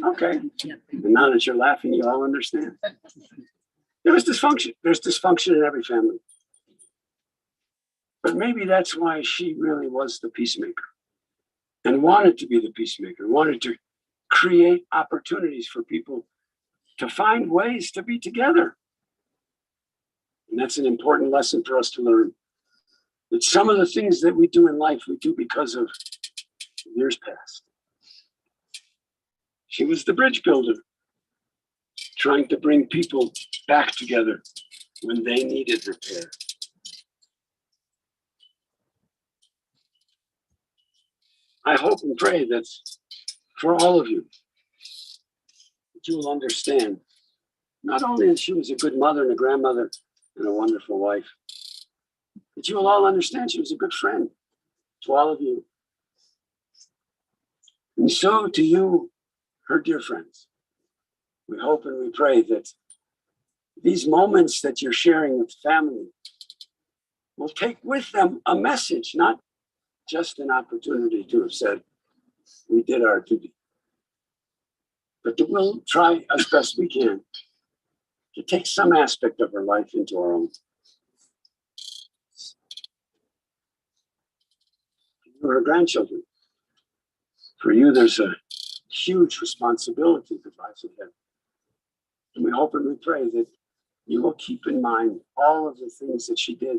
Okay. And now that you're laughing, you all understand. There was dysfunction. There's dysfunction in every family. But maybe that's why she really was the peacemaker and wanted to be the peacemaker, wanted to create opportunities for people to find ways to be together. And that's an important lesson for us to learn. That some of the things that we do in life, we do because of years past. She was the bridge builder, trying to bring people back together when they needed repair. I hope and pray that for all of you, that you will understand not only that she was a good mother and a grandmother and a wonderful wife, but you will all understand she was a good friend to all of you. And so to you, her dear friends, we hope and we pray that these moments that you're sharing with family will take with them a message, not just an opportunity to have said, we did our duty, but that we'll try as best we can to take some aspect of her life into our own. For her grandchildren, for you, there's a huge responsibility that lies ahead. And we hope and we pray that you will keep in mind all of the things that she did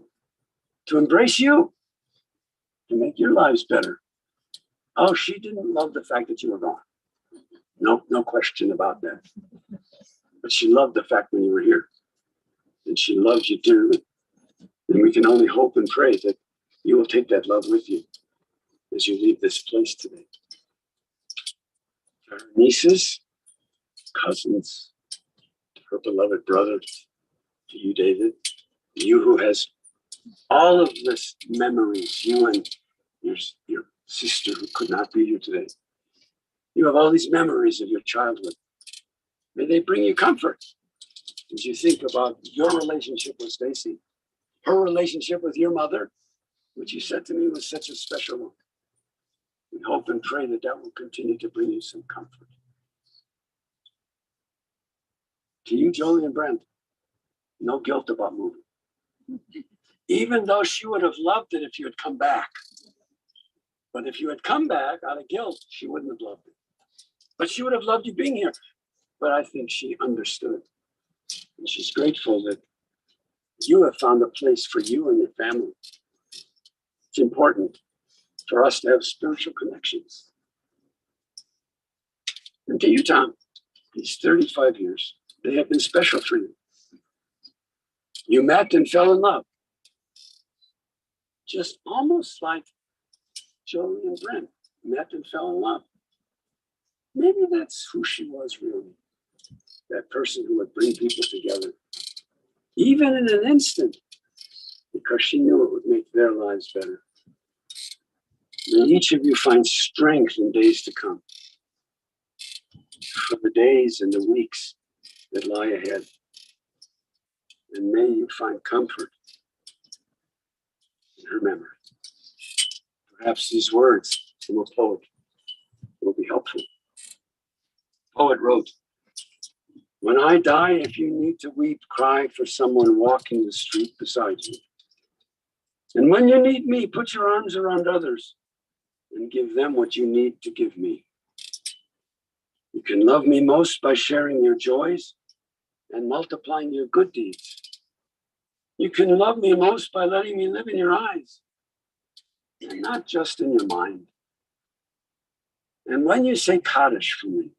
to embrace you, to make your lives better. Oh, she didn't love the fact that you were gone. No question about that. But she loved the fact when you were here. And she loves you dearly. And we can only hope and pray that you will take that love with you as you leave this place today. To her nieces, cousins, to her beloved brother, to you, David, you who has all of this memories, you and your sister who could not be here today. You have all these memories of your childhood. May they bring you comfort as you think about your relationship with Stacey, her relationship with your mother, which you said to me was such a special one. We hope and pray that that will continue to bring you some comfort. To you, Jolie and Brent, no guilt about moving. Even though she would have loved it if you had come back. But if you had come back out of guilt, she wouldn't have loved it. But she would have loved you being here. But I think she understood. And she's grateful that you have found a place for you and your family. It's important for us to have spiritual connections. And to you, Tom, these 35 years, they have been special for you. You met and fell in love. Just almost like Jolie and Brent met and fell in love. Maybe that's who she was really. That person who would bring people together, even in an instant, because she knew it would make their lives better. May each of you find strength in days to come, for the days and the weeks that lie ahead. And may you find comfort in her memory. Perhaps these words from a poet will be helpful. The poet wrote, "When I die, if you need to weep, cry for someone walking the street beside you. And when you need me, put your arms around others and give them what you need to give me. You can love me most by sharing your joys and multiplying your good deeds. You can love me most by letting me live in your eyes and not just in your mind. And when you say Kaddish for me,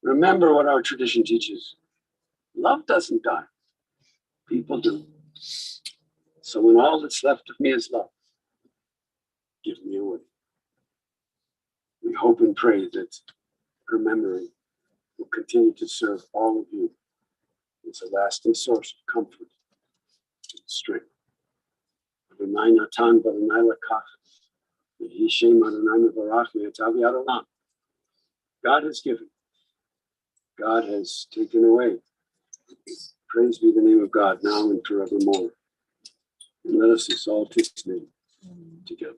remember what our tradition teaches. Love doesn't die. People do. So when all that's left of me is love, give me away." We hope and pray that her memory will continue to serve all of you as a lasting source of comfort and strength. Adonai Natan v'Adonai Lakach. Yehi Shem Adonai Mevarach me'atav yad olam. God has given. God has taken away. Praise be the name of God now and forevermore. And let us exalt his name together.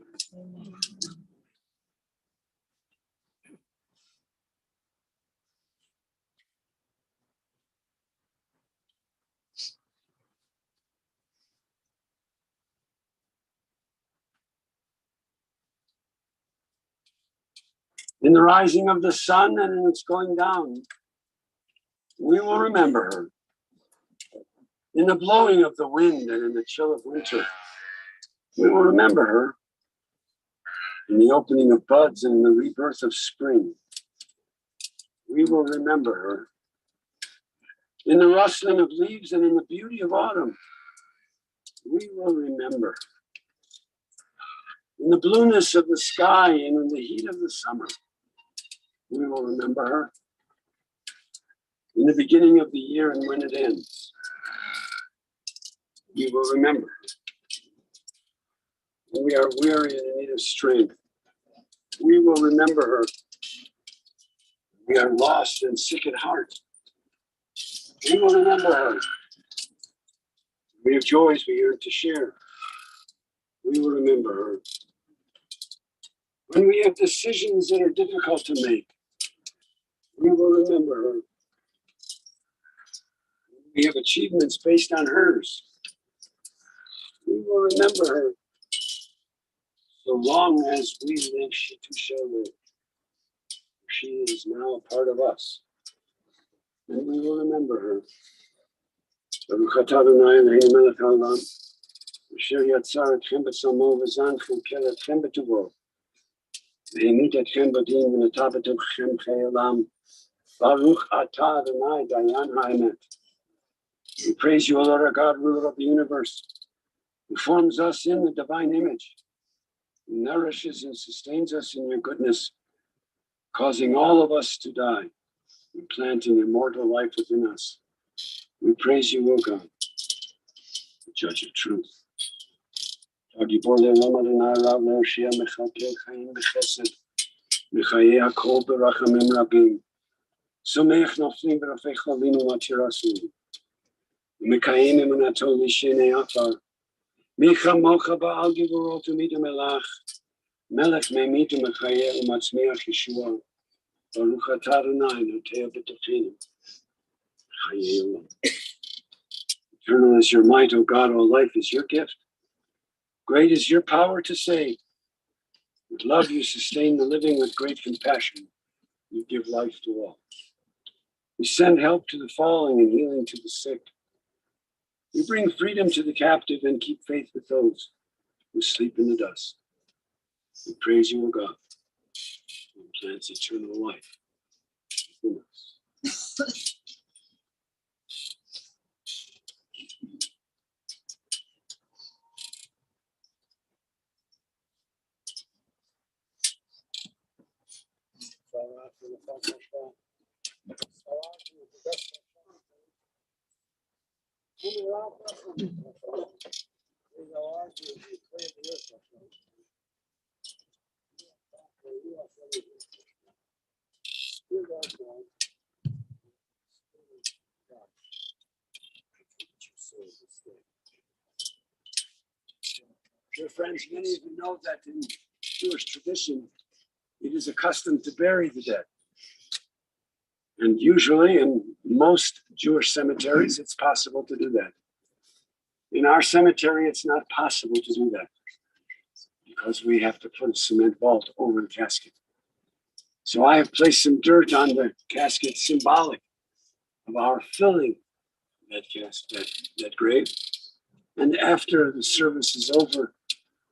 In the rising of the sun and in its going down, we will remember her. In the blowing of the wind and in the chill of winter, we will remember her. In the opening of buds and in the rebirth of spring, we will remember her. In the rustling of leaves and in the beauty of autumn, we will remember. In the blueness of the sky and in the heat of the summer, we will remember her. In the beginning of the year and when it ends, we will remember. When we are weary and in need of strength, we will remember her. We are lost and sick at heart, we will remember her. We have joys we yearn to share, we will remember her. When we have decisions that are difficult to make, we will remember her. When we have achievements based on hers, we will remember her. So long as we live, she too shall live. She is now a part of us, and we will remember her. Baruch atah Adonai Eloheinu melech haolam, asher yatzar etchem b'tzalmo v'zan chilkel etchem b'tuvo, v'himit etchem b'din v'natah b'tovchem chei olam. Baruch atah Adonai Dayan ha'emet. We praise you, O Lord our God, ruler of the universe, who forms us in the divine image, who nourishes and sustains us in your goodness, causing all of us to die and planting immortal life within us. We praise you, O God, the judge of truth. Agibor le'olam Adonai Rav le'oshia mechalkel chaim b'chesed mechayei hakol b'rachamim rabim someach noflim b'rafei chavim u'matir asur u'mekayim emunato l'shenei afar michamocha ba'al giborot u'mid melach melech me'mid u'mechayei u'matzmiach Yeshua Baruch atah Adonai notei b'tochenu chayei olam. Eternal is your might, O God, all life is your gift. Great is your power to save. With love you sustain the living, with great compassion you give life to all. You send help to the falling and healing to the sick. You bring freedom to the captive and keep faith with those who sleep in the dust. We praise you, O God, who plants eternal life within us. Dear friends, many of you know that in Jewish tradition, it is a custom to bury the dead. And usually in most Jewish cemeteries, it's possible to do that. In our cemetery, it's not possible to do that because we have to put a cement vault over the casket. So I have placed some dirt on the casket, symbolic of our filling that grave. And after the service is over,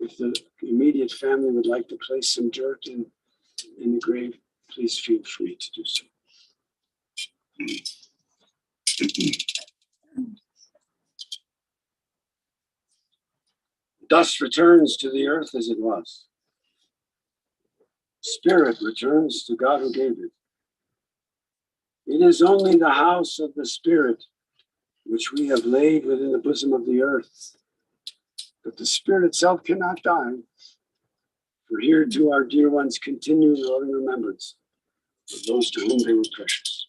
if the immediate family would like to place some dirt in the grave, please feel free to do so. Dust returns to the earth as it was. Spirit returns to God who gave it. It is only the house of the Spirit which we have laid within the bosom of the earth. But the Spirit itself cannot die. For here too our dear ones continue in loving remembrance of those to whom they were precious.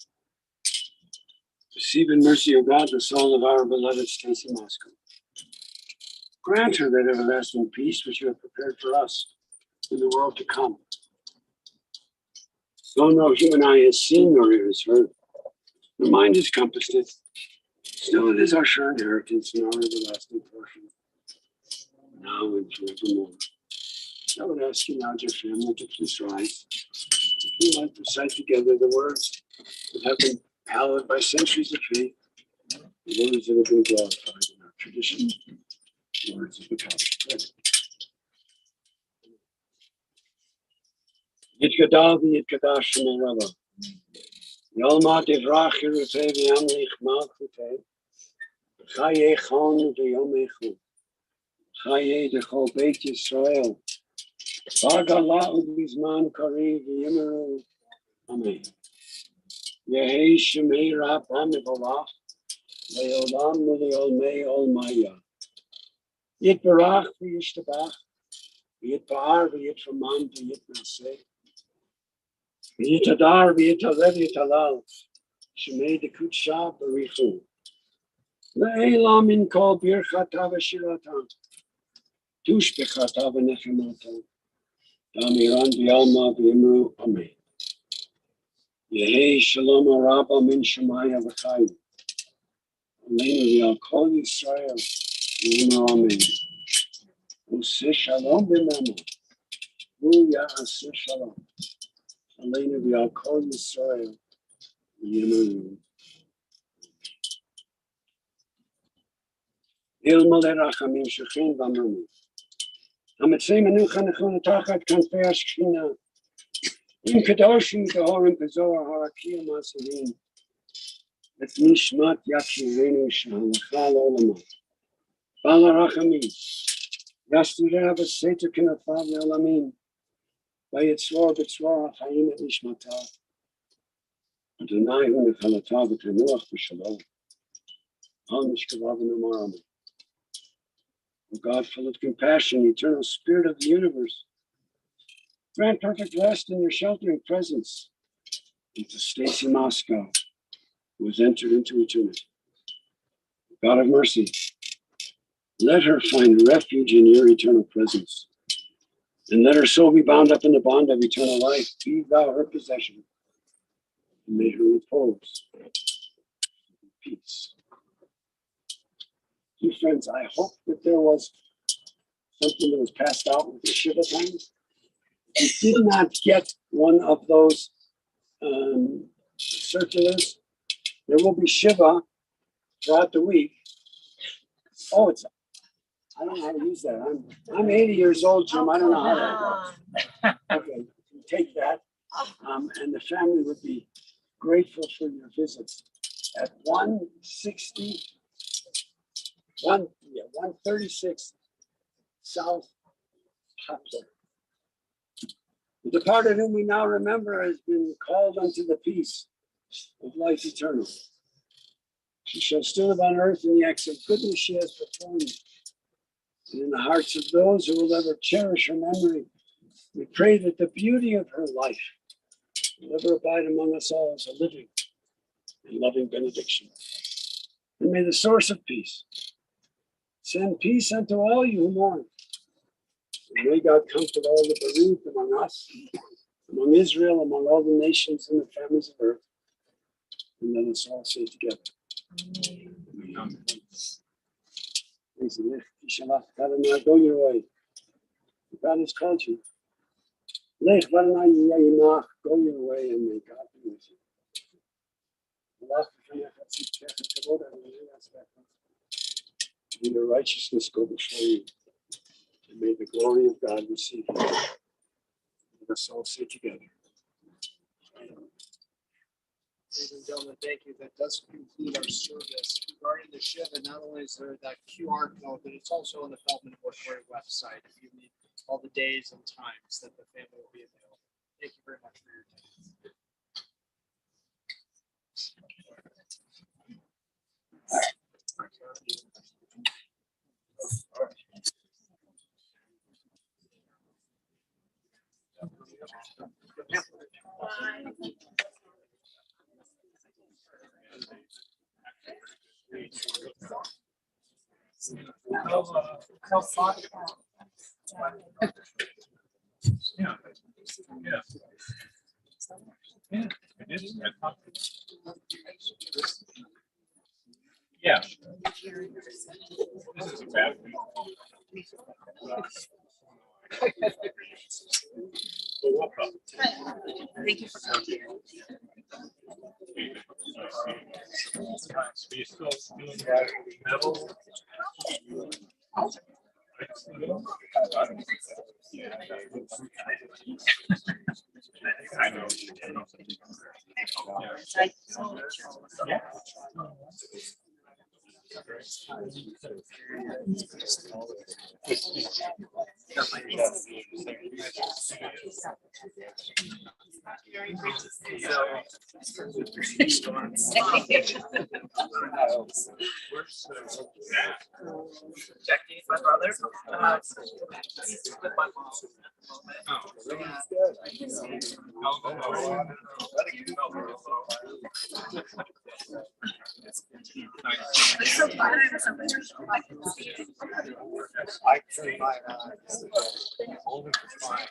Receive in mercy, O God, the soul of our beloved Stacey Mosko. Grant her that everlasting peace which you have prepared for us in the world to come. Though no human eye has seen nor ear has heard, the mind has compassed it. Still it is our sure inheritance and our everlasting portion, now and forevermore. I would ask you now, dear family, to please rise. If we might recite together the words that have been hallowed by centuries of faith, the words that have been glorified in our tradition, the words of the Catholic. Yitgadal v'yitgadash sh'merava. Yolma divrach yerutei v'yamlich malchutei. Chaye chon v'yomechu. Chaye dechol beit Yisrael. V'agala u'bizman kari v'yimeru. Amen. Yehi shemei rabba mevorach. Le'olam u'le'olmei olmaya. Yitbarach v'yishtabach. V'yitba'ar v'yitfaman v'yitnaseh. V'yitadar v'yitalev yitalal. Shemei dekutsha b'richu. Le'elam min kol birchata v'shirata. Tush b'chata v'nechemata. Damiran v'yalma v'yimru. Amen. Yehi shalom araba min shemaya v'chayim. Aleinu v'yal kol Yisrael. V'yimru. Amen. Useh shalom b'mema. V'ya aseh shalom. Aleinu v'yal kol Yisrael. V'yimru. Ilmale rachamim shechin v'amrami. Hamitzei menucha nechon tachat kanfei hashchina. Im kadoshim tehorim pezoar harakia masalim. Et nishmat yakshirenu shahalacha l'olamah. Bala rachamim. Yastireh v'seter kinafav l'olamim. Vayitzvor b'tzvor ha'chayim et nishmatah. Adonai hu nechalatav v'tenuach b'shalom. Al mishkavav v'nomar amen. O God, full of compassion, eternal spirit of the universe, grant perfect rest in your sheltering presence into Stacey Mosko, who has entered into eternity. God of mercy, let her find refuge in your eternal presence, and let her soul be bound up in the bond of eternal life. Be thou her possession, and may her repose in peace. Dear friends, I hope that there was something that was passed out with the Shiva times. If you did not get one of those circulars, there will be Shiva throughout the week. Oh, I don't know how to use that. I'm 80 years old, Jim. I don't know how that works. Okay, you take that. And the family would be grateful for your visits at 136 South Poplar. The departed whom we now remember has been called unto the peace of life eternal. She shall still live on earth in the acts of goodness she has performed. And in the hearts of those who will ever cherish her memory, we pray that the beauty of her life will ever abide among us all as a living and loving benediction. And may the source of peace send peace unto all you who mourn. And may God comfort all the bereaved among us, among Israel, among all the nations and the families of earth. And let us all say together. Amen. Go your way. God has called you. Go your way and may God be with you. May your righteousness go before you. And may the glory of God receive you. Let us all say together. Ladies and gentlemen, thank you. That does conclude our service. Regarding the Shiva, not only is there that QR code, but it's also on the Feldman Mortuary website if you need all the days and times that the family will be available. Thank you very much for your time. Yeah. Yeah. Yeah, it is. Yeah. This is a bad thing. Thank you for coming. Are you still doing that metal? I know. Yeah. Jackie's my brother. He's with my mom. I turn my eyes. Only for fun.